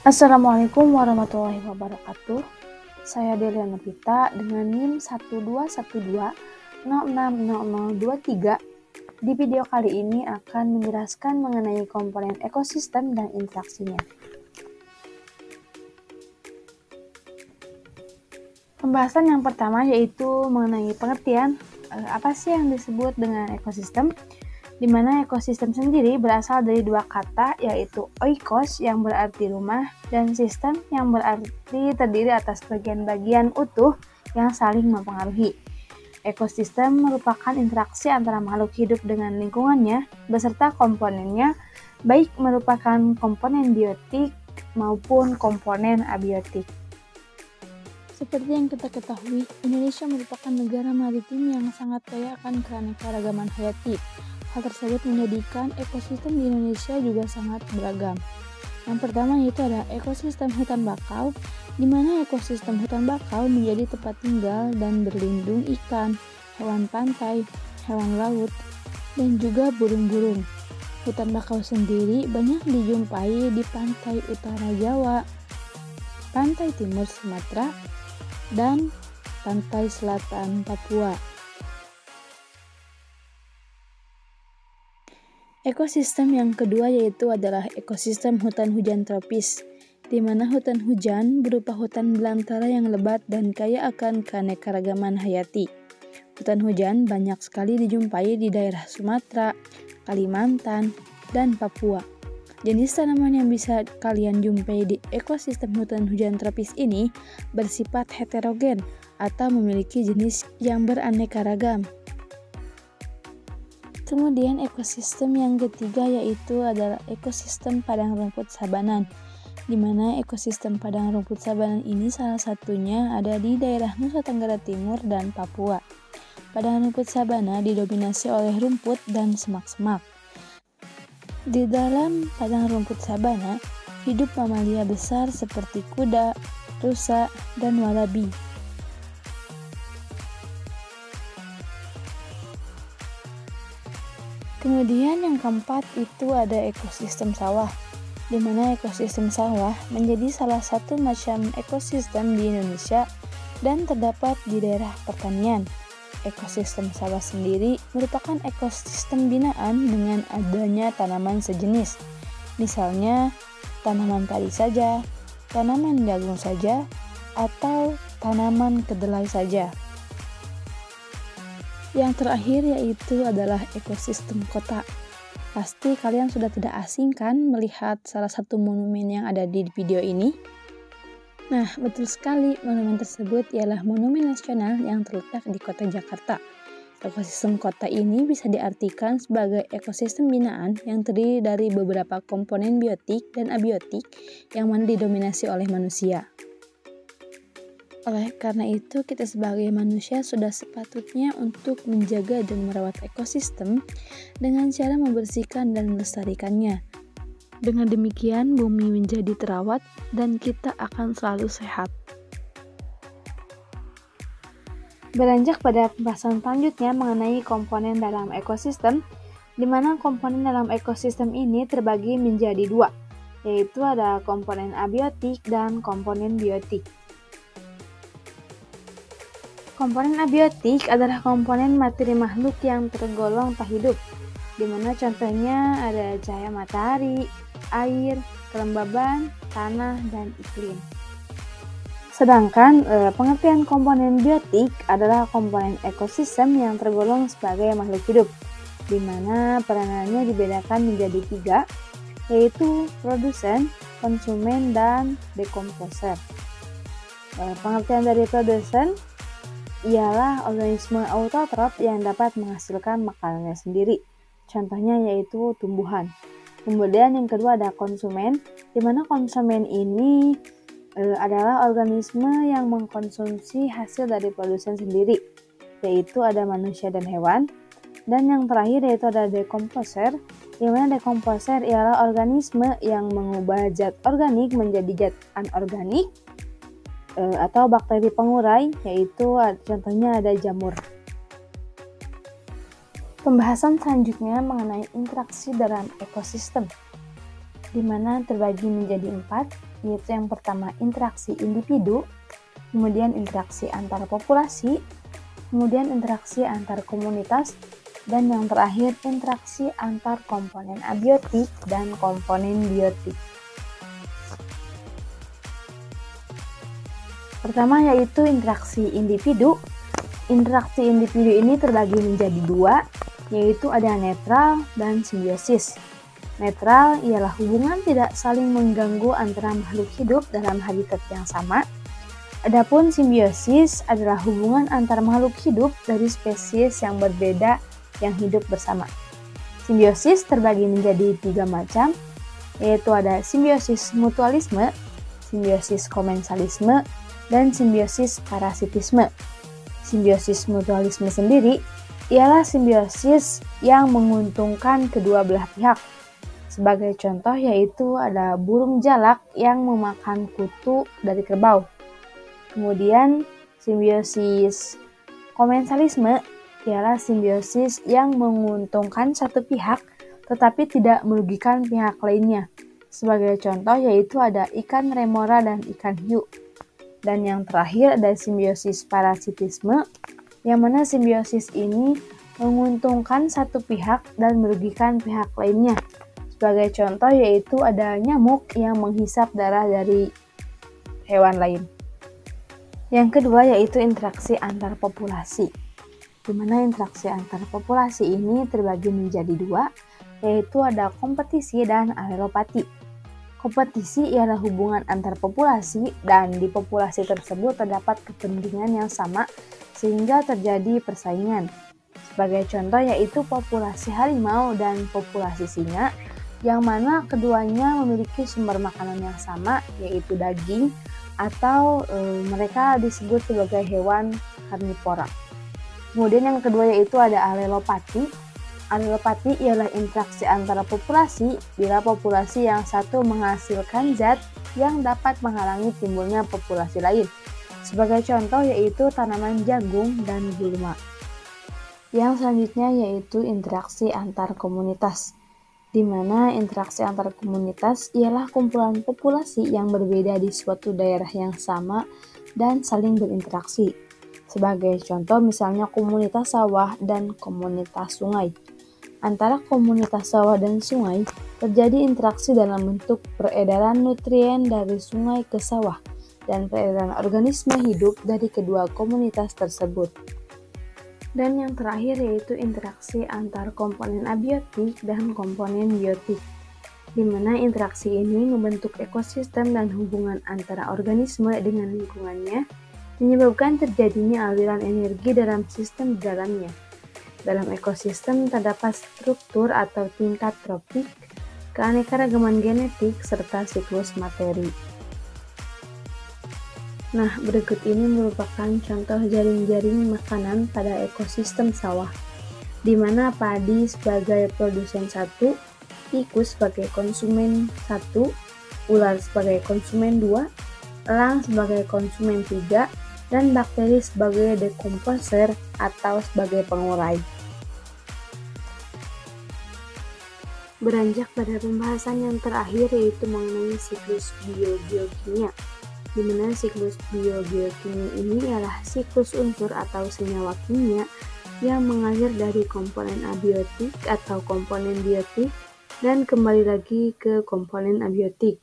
Assalamualaikum warahmatullahi wabarakatuh. Saya Delia Novita dengan NIM 12120600023. Di video kali ini akan menjelaskan mengenai komponen ekosistem dan interaksinya. Pembahasan yang pertama yaitu mengenai pengertian apa sih yang disebut dengan ekosistem, di mana ekosistem sendiri berasal dari dua kata, yaitu oikos yang berarti rumah dan sistem yang berarti terdiri atas bagian-bagian utuh yang saling mempengaruhi. Ekosistem merupakan interaksi antara makhluk hidup dengan lingkungannya beserta komponennya, baik merupakan komponen biotik maupun komponen abiotik. Seperti yang kita ketahui, Indonesia merupakan negara maritim yang sangat kaya akan keanekaragaman hayati. Hal tersebut menjadikan ekosistem di Indonesia juga sangat beragam. Yang pertama yaitu ada ekosistem hutan bakau, di mana ekosistem hutan bakau menjadi tempat tinggal dan berlindung ikan, hewan pantai, hewan laut, dan juga burung-burung. Hutan bakau sendiri banyak dijumpai di pantai utara Jawa, pantai timur Sumatera, dan pantai selatan Papua. Ekosistem yang kedua yaitu adalah ekosistem hutan hujan tropis, di mana hutan hujan berupa hutan belantara yang lebat dan kaya akan keanekaragaman hayati. Hutan hujan banyak sekali dijumpai di daerah Sumatera, Kalimantan, dan Papua. Jenis tanaman yang bisa kalian jumpai di ekosistem hutan hujan tropis ini bersifat heterogen atau memiliki jenis yang beraneka ragam. Kemudian ekosistem yang ketiga yaitu adalah ekosistem padang rumput sabanan, di mana ekosistem padang rumput sabanan ini salah satunya ada di daerah Nusa Tenggara Timur dan Papua. Padang rumput sabana didominasi oleh rumput dan semak-semak. Di dalam padang rumput sabana, hidup mamalia besar seperti kuda, rusa, dan walabi. Kemudian yang keempat itu ada ekosistem sawah, di mana ekosistem sawah menjadi salah satu macam ekosistem di Indonesia dan terdapat di daerah pertanian. Ekosistem sawah sendiri merupakan ekosistem binaan dengan adanya tanaman sejenis, misalnya tanaman padi saja, tanaman jagung saja, atau tanaman kedelai saja. Yang terakhir yaitu adalah ekosistem kota. Pasti kalian sudah tidak asing kan melihat salah satu monumen yang ada di video ini? Nah, betul sekali, monumen tersebut ialah monumen nasional yang terletak di kota Jakarta. Ekosistem kota ini bisa diartikan sebagai ekosistem binaan yang terdiri dari beberapa komponen biotik dan abiotik yang mana didominasi oleh manusia. Oleh karena itu, kita sebagai manusia sudah sepatutnya untuk menjaga dan merawat ekosistem dengan cara membersihkan dan melestarikannya. Dengan demikian, bumi menjadi terawat dan kita akan selalu sehat. Beranjak pada pembahasan selanjutnya mengenai komponen dalam ekosistem, di mana komponen dalam ekosistem ini terbagi menjadi dua, yaitu ada komponen abiotik dan komponen biotik. Komponen abiotik adalah komponen materi makhluk yang tergolong tak hidup, di mana contohnya ada cahaya matahari, air, kelembaban, tanah, dan iklim. Sedangkan pengertian komponen biotik adalah komponen ekosistem yang tergolong sebagai makhluk hidup, di mana peranannya dibedakan menjadi tiga, yaitu produsen, konsumen, dan dekomposer. Pengertian dari produsen ialah organisme autotrof yang dapat menghasilkan makanannya sendiri. Contohnya yaitu tumbuhan. Kemudian yang kedua ada konsumen, di mana konsumen ini adalah organisme yang mengkonsumsi hasil dari produsen sendiri, yaitu ada manusia dan hewan. Dan yang terakhir yaitu ada dekomposer, di mana dekomposer ialah organisme yang mengubah zat organik menjadi zat anorganik atau bakteri pengurai, yaitu contohnya ada jamur. Pembahasan selanjutnya mengenai interaksi dalam ekosistem. di mana terbagi menjadi 4, yaitu yang pertama interaksi individu, kemudian interaksi antar populasi, kemudian interaksi antar komunitas, dan yang terakhir interaksi antar komponen abiotik dan komponen biotik. Pertama yaitu interaksi individu. Interaksi individu ini terbagi menjadi 2, yaitu ada netral dan simbiosis. Netral ialah hubungan tidak saling mengganggu antara makhluk hidup dalam habitat yang sama. Adapun simbiosis adalah hubungan antar makhluk hidup dari spesies yang berbeda yang hidup bersama. Simbiosis terbagi menjadi 3 macam, yaitu ada simbiosis mutualisme, simbiosis komensalisme, dan simbiosis parasitisme. Simbiosis mutualisme sendiri ialah simbiosis yang menguntungkan kedua belah pihak. Sebagai contoh yaitu ada burung jalak yang memakan kutu dari kerbau. Kemudian simbiosis komensalisme ialah simbiosis yang menguntungkan satu pihak tetapi tidak merugikan pihak lainnya. Sebagai contoh yaitu ada ikan remora dan ikan hiu. Dan yang terakhir ada simbiosis parasitisme, yang mana simbiosis ini menguntungkan satu pihak dan merugikan pihak lainnya. Sebagai contoh yaitu ada nyamuk yang menghisap darah dari hewan lain. Yang kedua yaitu interaksi antar populasi, di mana interaksi antar populasi ini terbagi menjadi 2, yaitu ada kompetisi dan alelopati. Kompetisi ialah hubungan antar populasi dan di populasi tersebut terdapat kepentingan yang sama sehingga terjadi persaingan. Sebagai contoh yaitu populasi harimau dan populasi singa, yang mana keduanya memiliki sumber makanan yang sama yaitu daging atau mereka disebut sebagai hewan karnivora. Kemudian yang kedua yaitu ada alelopati. Alelopati ialah interaksi antara populasi bila populasi yang satu menghasilkan zat yang dapat menghalangi timbulnya populasi lain. Sebagai contoh yaitu tanaman jagung dan gulma. Yang selanjutnya yaitu interaksi antar komunitas, di mana interaksi antar komunitas ialah kumpulan populasi yang berbeda di suatu daerah yang sama dan saling berinteraksi. Sebagai contoh misalnya komunitas sawah dan komunitas sungai. Antara komunitas sawah dan sungai terjadi interaksi dalam bentuk peredaran nutrien dari sungai ke sawah dan peredaran organisme hidup dari kedua komunitas tersebut. Dan yang terakhir yaitu interaksi antar komponen abiotik dan komponen biotik, di mana interaksi ini membentuk ekosistem dan hubungan antara organisme dengan lingkungannya, menyebabkan terjadinya aliran energi dalam sistem di dalamnya. Dalam ekosistem terdapat struktur atau tingkat tropik, keanekaragaman genetik, serta siklus materi. Nah, berikut ini merupakan contoh jaring-jaring makanan pada ekosistem sawah, di mana padi sebagai produsen 1, tikus sebagai konsumen 1, ular sebagai konsumen 2, elang sebagai konsumen 3, dan bakteri sebagai dekomposer atau sebagai pengurai. Beranjak pada pembahasan yang terakhir yaitu mengenai siklus biogeokimia, di mana siklus biogeokimia ini adalah siklus unsur atau senyawa kimia yang mengalir dari komponen abiotik atau komponen biotik dan kembali lagi ke komponen abiotik.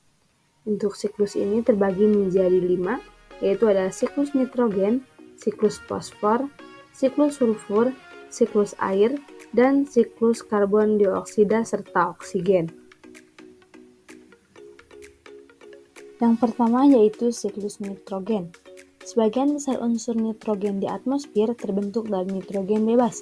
Untuk siklus ini terbagi menjadi 5, yaitu ada siklus nitrogen, siklus fosfor, siklus sulfur, siklus air, dan siklus karbon dioksida serta oksigen. Yang pertama yaitu siklus nitrogen. Sebagian besar unsur nitrogen di atmosfer terbentuk dari nitrogen bebas.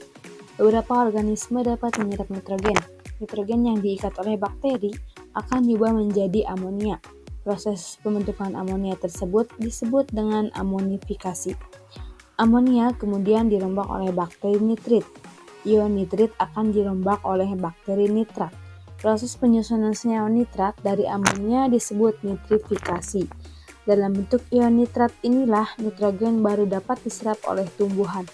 Beberapa organisme dapat menyerap nitrogen. Nitrogen yang diikat oleh bakteri akan diubah menjadi amonia. Proses pembentukan amonia tersebut disebut dengan amonifikasi. Amonia kemudian dirombak oleh bakteri nitrit. Ion nitrit akan dirombak oleh bakteri nitrat. Proses penyusunan senyawa nitrat dari amonia disebut nitrifikasi. Dalam bentuk ion nitrat inilah nitrogen baru dapat diserap oleh tumbuhan.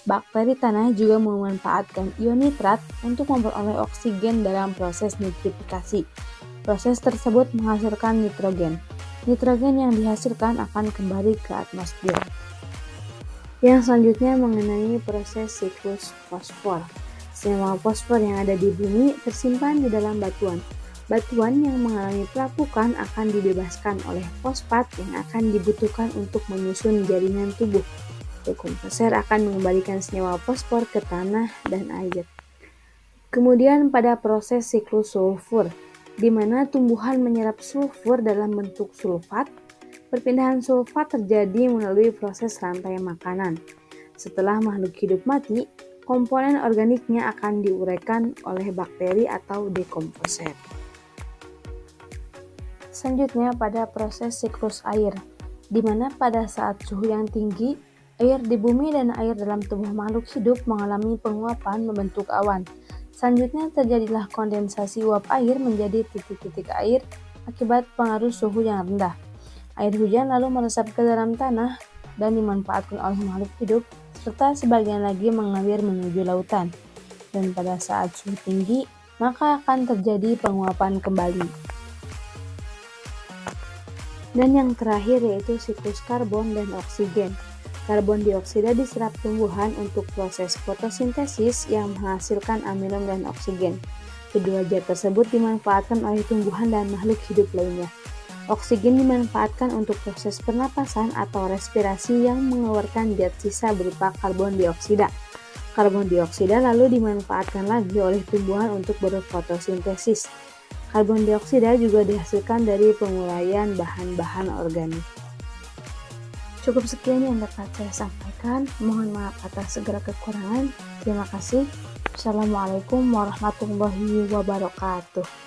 Bakteri tanah juga memanfaatkan ion nitrat untuk memperoleh oksigen dalam proses nitrifikasi. Proses tersebut menghasilkan nitrogen. Nitrogen yang dihasilkan akan kembali ke atmosfer. Yang selanjutnya mengenai proses siklus fosfor. Senyawa fosfor yang ada di bumi tersimpan di dalam batuan. Batuan yang mengalami pelapukan akan dibebaskan oleh fosfat yang akan dibutuhkan untuk menyusun jaringan tubuh. Dekomposer akan mengembalikan senyawa fosfor ke tanah dan air. Kemudian pada proses siklus sulfur, di mana tumbuhan menyerap sulfur dalam bentuk sulfat, perpindahan sulfat terjadi melalui proses rantai makanan. Setelah makhluk hidup mati, komponen organiknya akan diuraikan oleh bakteri atau dekomposer. Selanjutnya pada proses siklus air, di mana pada saat suhu yang tinggi, air di bumi dan air dalam tubuh makhluk hidup mengalami penguapan membentuk awan. Selanjutnya terjadilah kondensasi uap air menjadi titik-titik air akibat pengaruh suhu yang rendah. Air hujan lalu meresap ke dalam tanah dan dimanfaatkan oleh makhluk hidup, serta sebagian lagi mengalir menuju lautan. Dan pada saat suhu tinggi, maka akan terjadi penguapan kembali. Dan yang terakhir yaitu siklus karbon dan oksigen. Karbon dioksida diserap tumbuhan untuk proses fotosintesis yang menghasilkan amilum dan oksigen. Kedua zat tersebut dimanfaatkan oleh tumbuhan dan makhluk hidup lainnya. Oksigen dimanfaatkan untuk proses pernapasan atau respirasi yang mengeluarkan zat sisa berupa karbon dioksida. Karbon dioksida lalu dimanfaatkan lagi oleh tumbuhan untuk berfotosintesis. Karbon dioksida juga dihasilkan dari penguraian bahan-bahan organik. Cukup sekian yang dapat saya sampaikan. Mohon maaf atas segala kekurangan. Terima kasih. Assalamualaikum warahmatullahi wabarakatuh.